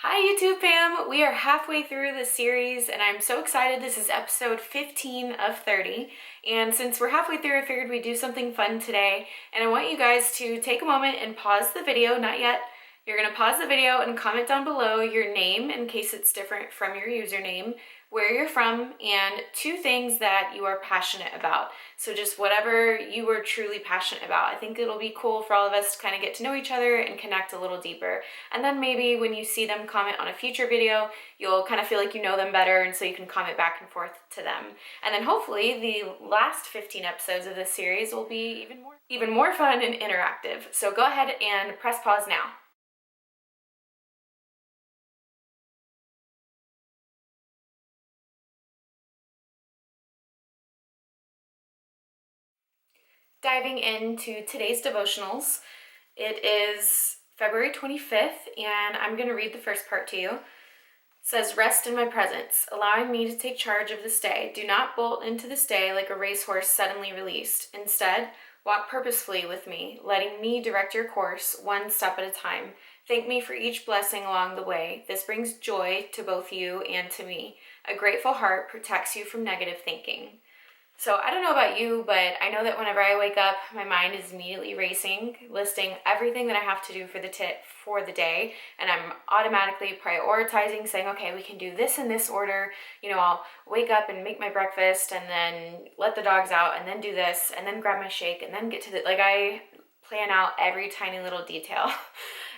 Hi YouTube fam! We are halfway through the series and I'm so excited. This is episode 15 of 30. And since we're halfway through, I figured we'd do something fun today. And I want you guys to take a moment and pause the video, not yet. You're gonna pause the video and comment down below your name in case it's different from your username, where you're from, and 2 things that you are passionate about. So just whatever you are truly passionate about. I think it'll be cool for all of us to kind of get to know each other and connect a little deeper. And then maybe when you see them comment on a future video, you'll kind of feel like you know them better, and so you can comment back and forth to them. And then hopefully the last 15 episodes of this series will be even more fun and interactive. So go ahead and press pause now. Diving into today's devotionals. It is February 25th, and I'm going to read the first part to you. It says, "Rest in my presence, allowing me to take charge of this day. Do not bolt into this day like a racehorse suddenly released. Instead, walk purposefully with me, letting me direct your course one step at a time. Thank me for each blessing along the way. This brings joy to both you and to me. A grateful heart protects you from negative thinking." So I don't know about you, but I know that whenever I wake up, my mind is immediately racing, listing everything that I have to do for the day, and I'm automatically prioritizing, saying, okay, we can do this in this order. I'll wake up and make my breakfast, and then let the dogs out, and then do this, and then grab my shake, and then get to I plan out every tiny little detail.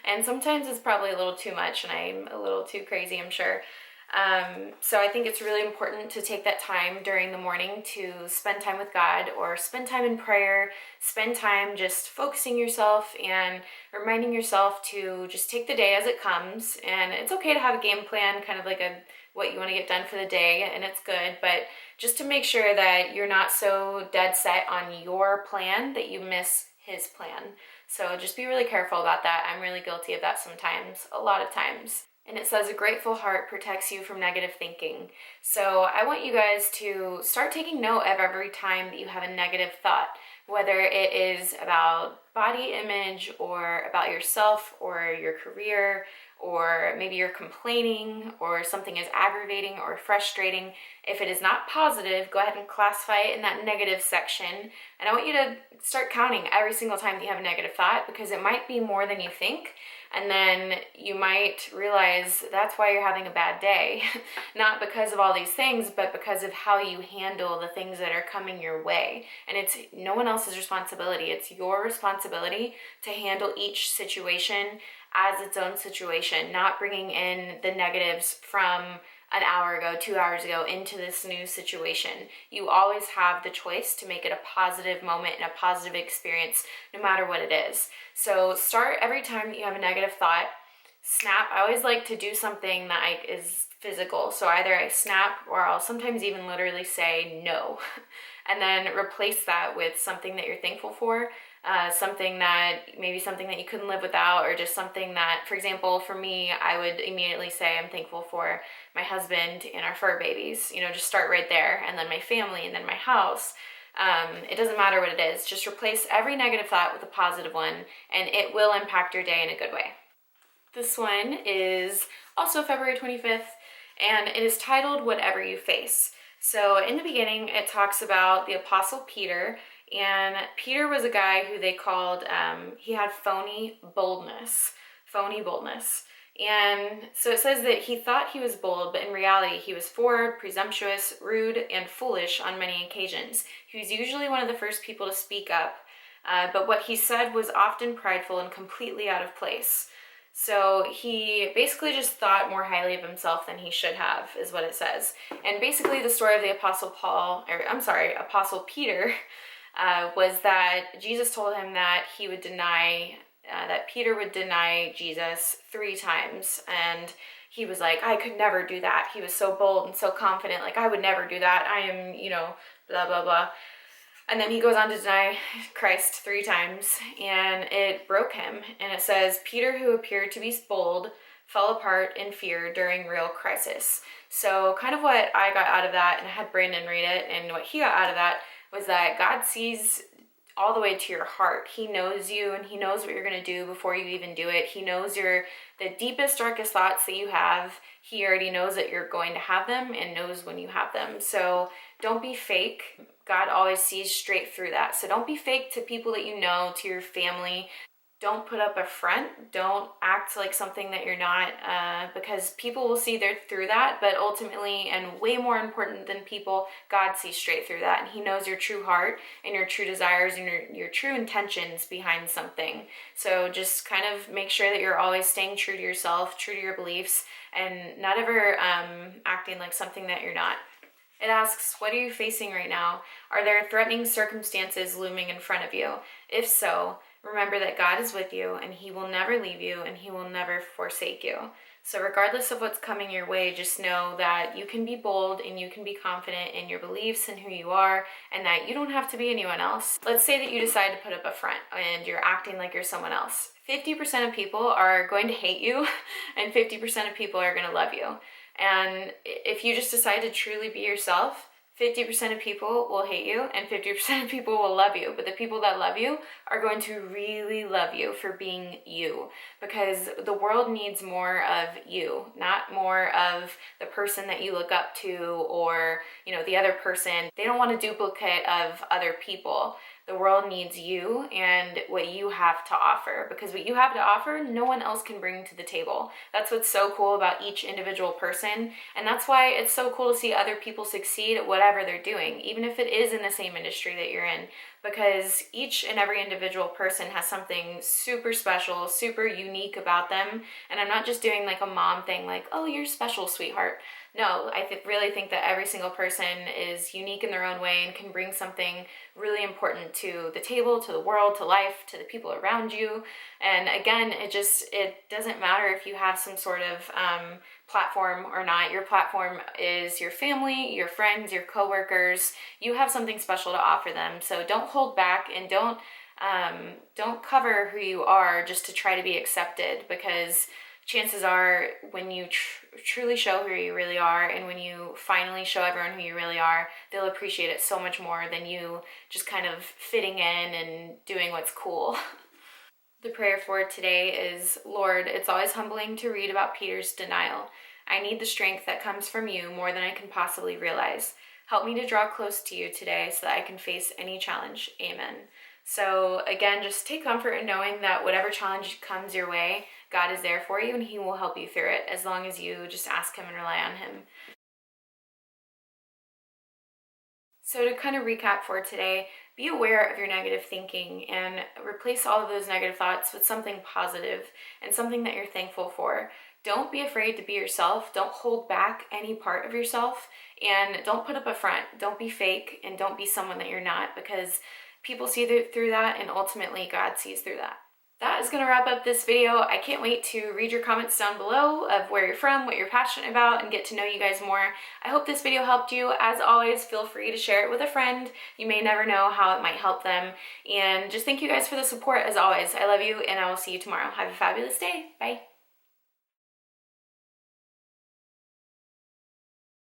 And sometimes it's probably a little too much, and I'm a little too crazy, I'm sure. So I think it's really important to take that time during the morning to spend time with God, or spend time in prayer, spend time just focusing yourself and reminding yourself to just take the day as it comes. And it's okay to have a game plan, kind of like what you want to get done for the day, and it's good, but just to make sure that you're not so dead set on your plan that you miss His plan. So just be really careful about that. I'm really guilty of that sometimes, a lot of times. And it says, a grateful heart protects you from negative thinking. So I want you guys to start taking note of every time that you have a negative thought, whether it is about body image, or about yourself, or your career, or maybe you're complaining, or something is aggravating or frustrating. If it is not positive, go ahead and classify it in that negative section. And I want you to start counting every single time that you have a negative thought, because it might be more than you think. And then you might realize that's why you're having a bad day. Not because of all these things, but because of how you handle the things that are coming your way. And it's no one else's responsibility. It's your responsibility to handle each situation as its own situation, not bringing in the negatives from an hour ago, 2 hours ago into this new situation. You always have the choice to make it a positive moment and a positive experience, no matter what it is. So start every time that you have a negative thought, snap. I always like to do something that is physical. So either I snap, or I'll sometimes even literally say no. And then replace that with something that you're thankful for. Something that you couldn't live without, or just something that, for example, for me, I would immediately say I'm thankful for my husband and our fur babies. Just start right there, and then my family, and then my house. It doesn't matter what it is. Just replace every negative thought with a positive one, and it will impact your day in a good way. This one is also February 25th, and it is titled Whatever You Face. So in the beginning, it talks about the Apostle Peter. And Peter was a guy who they called, he had phony boldness. And so it says that he thought he was bold, but in reality, he was forward, presumptuous, rude, and foolish on many occasions. He was usually one of the first people to speak up, but what he said was often prideful and completely out of place. So he basically just thought more highly of himself than he should have, is what it says. And basically the story of the Apostle Peter, was that Jesus told him that that Peter would deny Jesus 3 times. And he was like, I could never do that. He was so bold and so confident, like, I would never do that. I am, blah, blah, blah. And then he goes on to deny Christ 3 times, and it broke him. And it says, Peter, who appeared to be bold, fell apart in fear during real crisis. So kind of what I got out of that, and I had Brandon read it, and what he got out of that was that God sees all the way to your heart. He knows you, and he knows what you're going to do before you even do it. He knows the deepest, darkest thoughts that you have. He already knows that you're going to have them and knows when you have them. So don't be fake. God always sees straight through that. So don't be fake to people that you know, to your family. Don't put up a front. Don't act like something that you're not, because people will see through that. But ultimately, and way more important than people, God sees straight through that. And he knows your true heart and your true desires and your true intentions behind something. So just kind of make sure that you're always staying true to yourself, true to your beliefs, and not ever acting like something that you're not. It asks, what are you facing right now? Are there threatening circumstances looming in front of you? If so, remember that God is with you, and he will never leave you, and he will never forsake you. So regardless of what's coming your way, just know that you can be bold and you can be confident in your beliefs and who you are, and that you don't have to be anyone else. Let's say that you decide to put up a front and you're acting like you're someone else. 50% of people are going to hate you, and 50% of people are going to love you. And if you just decide to truly be yourself, 50% of people will hate you and 50% of people will love you. But the people that love you are going to really love you for being you, because the world needs more of you, not more of the person that you look up to, or, the other person. They don't want a duplicate of other people. The world needs you and what you have to offer, because what you have to offer, no one else can bring to the table. That's what's so cool about each individual person. And that's why it's so cool to see other people succeed at whatever they're doing, even if it is in the same industry that you're in, because each and every individual person has something super special, super unique about them. And I'm not just doing like a mom thing, like, oh, you're special, sweetheart. No, I really think that every single person is unique in their own way and can bring something really important to the table, to the world, to life, to the people around you. And again, it doesn't matter if you have some sort of platform or not. Your platform is your family, your friends, your coworkers. You have something special to offer them. So don't hold back, and don't cover who you are just to try to be accepted, because chances are when you truly show who you really are, and when you finally show everyone who you really are, they'll appreciate it so much more than you just kind of fitting in and doing what's cool. The prayer for today is, Lord, it's always humbling to read about Peter's denial. I need the strength that comes from you more than I can possibly realize. Help me to draw close to you today so that I can face any challenge. Amen. So again, just take comfort in knowing that whatever challenge comes your way, God is there for you and he will help you through it, as long as you just ask him and rely on him. So to kind of recap for today, be aware of your negative thinking and replace all of those negative thoughts with something positive and something that you're thankful for. Don't be afraid to be yourself. Don't hold back any part of yourself, and don't put up a front. Don't be fake, and don't be someone that you're not, because people see through that, and ultimately God sees through that. That is going to wrap up this video. I can't wait to read your comments down below of where you're from, what you're passionate about, and get to know you guys more. I hope this video helped you. As always, feel free to share it with a friend. You may never know how it might help them. And just thank you guys for the support as always. I love you, and I will see you tomorrow. Have a fabulous day. Bye.